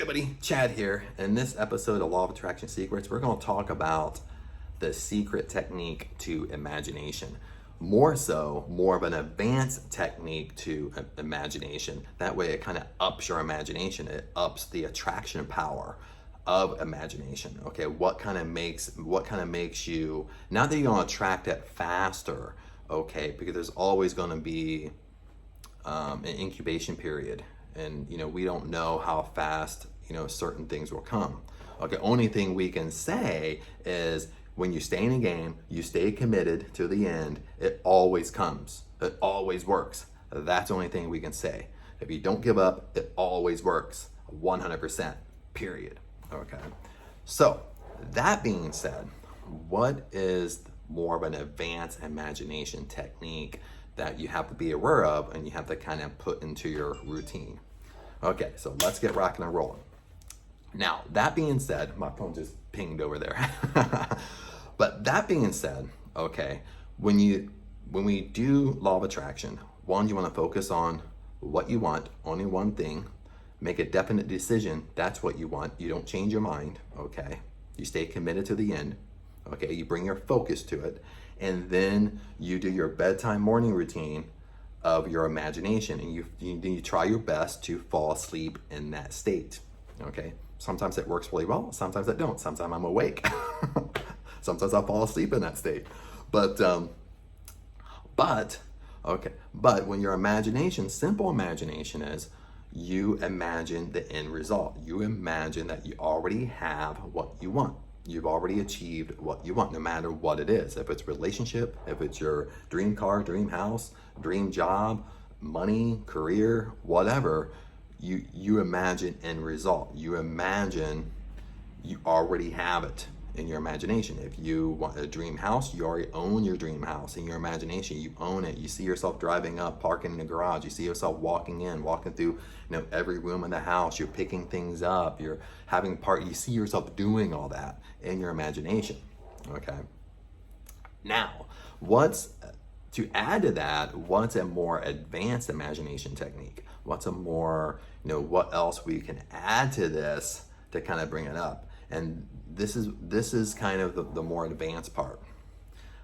everybody, Chad here. In this episode of Law of Attraction Secrets, we're going to talk about the secret technique to imagination. More of an advanced technique to imagination. That way it kind of ups your imagination. It ups the attraction power of imagination. Okay, what kind of makes you, not that you're going to attract it faster, okay, because there's always going to be an incubation period. And we don't know how fast certain things will come. Okay, only thing we can say is when you stay in a game, you stay committed to the end, it always comes. It always works. That's the only thing we can say. If you don't give up, it always works. 100%, period. Okay. So that being said, what is more of an advanced imagination technique that you have to be aware of and you have to kind of put into your routine? Okay, so let's get rocking and rolling. Now, that being said, my phone just pinged over there. But that being said, okay, when we do law of attraction, one, you want to focus on what you want, only one thing, make a definite decision, that's what you want. You don't change your mind, okay? You stay committed to the end, okay? You bring your focus to it, and then you do your bedtime morning routine of your imagination, and you try your best to fall asleep in that state, okay? Sometimes it works really well, sometimes it don't. Sometimes I'm awake. Sometimes I'll fall asleep in that state. But when your imagination, simple imagination is, you imagine the end result. You imagine that you already have what you want. You've already achieved what you want, no matter what it is. If it's relationship, if it's your dream car, dream house, dream job, money, career, whatever, you imagine end result. You imagine you already have it in your imagination. If you want a dream house, you already own your dream house. In your imagination, you own it. You see yourself driving up, parking in the garage. You see yourself walking through every room in the house. You're picking things up. You're having you see yourself doing all that in your imagination. Okay. Now, to add to that, what's a more advanced imagination technique? What's a more, what else we can add to this to kind of bring it up? And this is kind of the more advanced part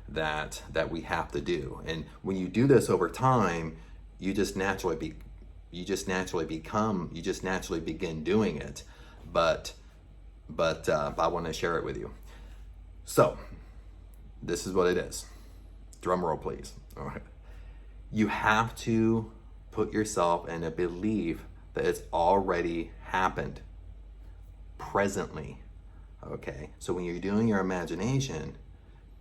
that we have to do. And when you do this over time, you just naturally begin doing it. But I want to share it with you. So this is what it is. Drum roll, please. All right. You have to put yourself in a belief that it's already happened presently. Okay, so when you're doing your imagination,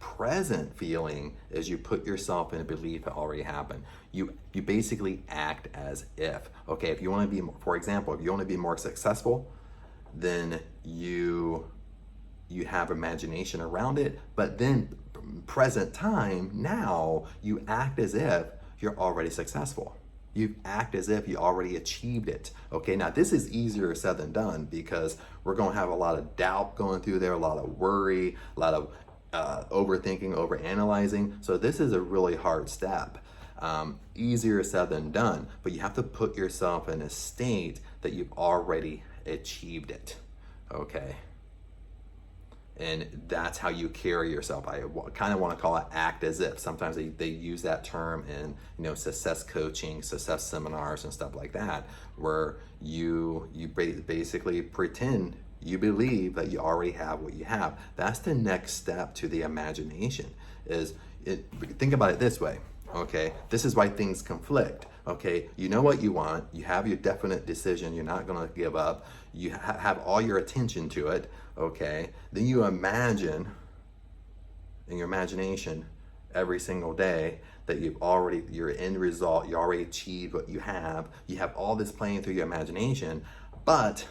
present feeling is you put yourself in a belief that already happened. You basically act as if. Okay, if you want to be, for example, if you want to be more successful, then you have imagination around it, but then present time, now you act as if you're already successful. You act as if you already achieved it. Okay, now this is easier said than done because we're going to have a lot of doubt going through there, a lot of worry, a lot of overthinking, overanalyzing. So this is a really hard step. Easier said than done, but you have to put yourself in a state that you've already achieved it. Okay. And that's how you carry yourself. I kind of want to call it act as if. Sometimes they use that term in success coaching, success seminars and stuff like that, where you basically pretend you believe that you already have what you have. That's the next step to the imagination. Think about it this way. Okay, this is why things conflict. Okay, you know what you want, you have your definite decision, you're not going to give up, you have all your attention to it. Okay, then you imagine in your imagination every single day that your end result, you already achieved what you have all this playing through your imagination, but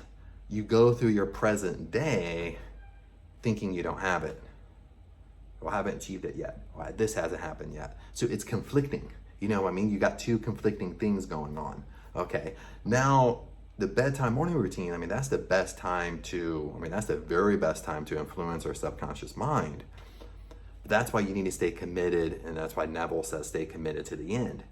you go through your present day thinking you don't have it. Well, I haven't achieved it yet. Well, this hasn't happened yet. So it's conflicting. You know what I mean? You got two conflicting things going on. Okay. Now, the bedtime morning routine, that's the very best time to influence our subconscious mind. That's why you need to stay committed, and that's why Neville says stay committed to the end.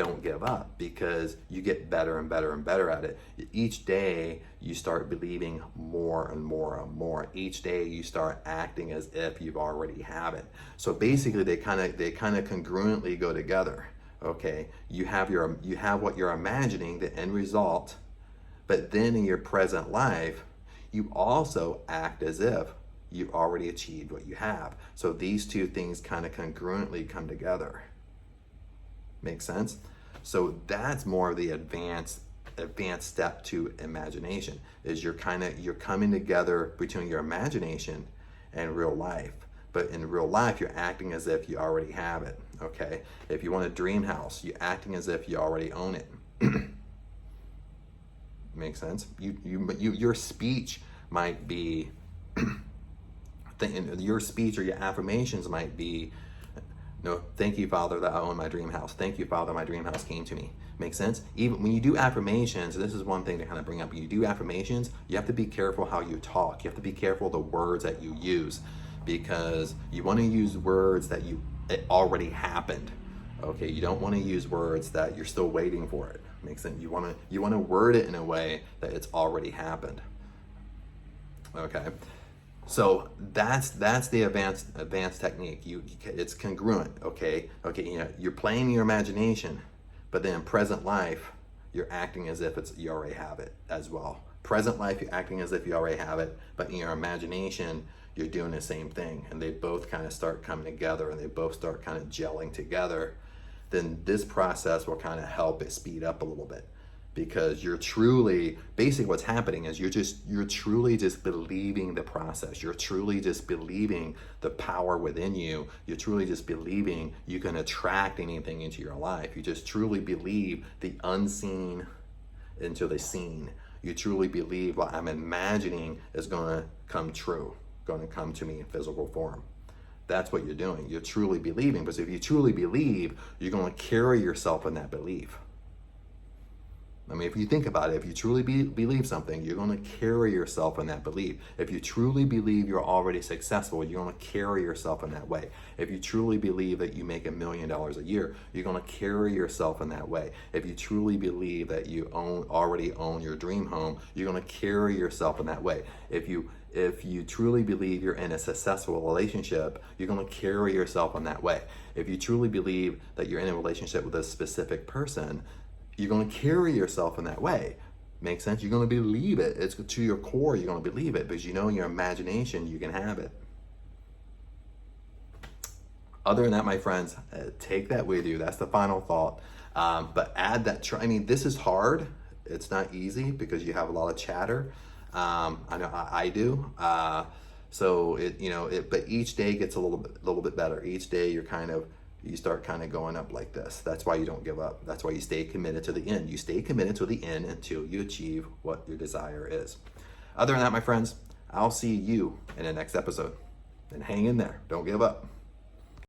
don't give up, because you get better and better and better at it. Each day you start believing more and more and more. Each day you start acting as if you've already have it. So basically they kind of congruently go together. Okay, you have what you're imagining, the end result, but then in your present life you also act as if you've already achieved what you have. So these two things kind of congruently come together. Make sense? So that's more of the advanced step to imagination, is you're coming together between your imagination and real life. But in real life, you're acting as if you already have it. Okay? If you want a dream house, you're acting as if you already own it. Make sense? Your speech might be your speech or your affirmations might be, no, thank you, Father, that I own my dream house. Thank you, Father, my dream house came to me. Make sense? Even when you do affirmations, this is one thing to kind of bring up. When you do affirmations, you have to be careful how you talk. You have to be careful the words that you use, because you want to use words that it already happened. Okay, you don't want to use words that you're still waiting for it. Makes sense? You want to word it in a way that it's already happened. Okay. So that's the advanced technique. It's congruent. Okay, you're playing your imagination, but then in present life you're acting as if you already have it as well. Present life you're acting as if you already have it, but in your imagination you're doing the same thing, and they both kind of start coming together, and they both start kind of gelling together. Then this process will kind of help it speed up a little bit, because basically what's happening is you're truly just believing the process. You're truly just believing the power within you. You're truly just believing you can attract anything into your life. You just truly believe the unseen into the seen. You truly believe what I'm imagining is going to come true, going to come to me in physical form. That's what you're doing. You're truly believing, because if you truly believe, you're going to carry yourself in that belief. I mean, if you think about it, if you truly believe something, you're going to carry yourself in that belief. If you truly believe you're already successful, you're going to carry yourself in that way. If you truly believe that you make $1 million a year, you're going to carry yourself in that way. If you truly believe that you already own your dream home, you're going to carry yourself in that way. If you truly believe you're in a successful relationship, you're going to carry yourself in that way. If you truly believe that you're in a relationship with a specific person, you're going to carry yourself in that way. Make sense? You're going to believe it. It's to your core. You're going to believe it, because you know in your imagination you can have it. Other than that, my friends, take that with you. That's the final thought. But add that. This is hard. It's not easy, because you have a lot of chatter. I know I do. But each day gets a little bit better. Each day you start kind of going up like this. That's why you don't give up. That's why you stay committed to the end. You stay committed to the end until you achieve what your desire is. Other than that, my friends, I'll see you in the next episode. And hang in there. Don't give up.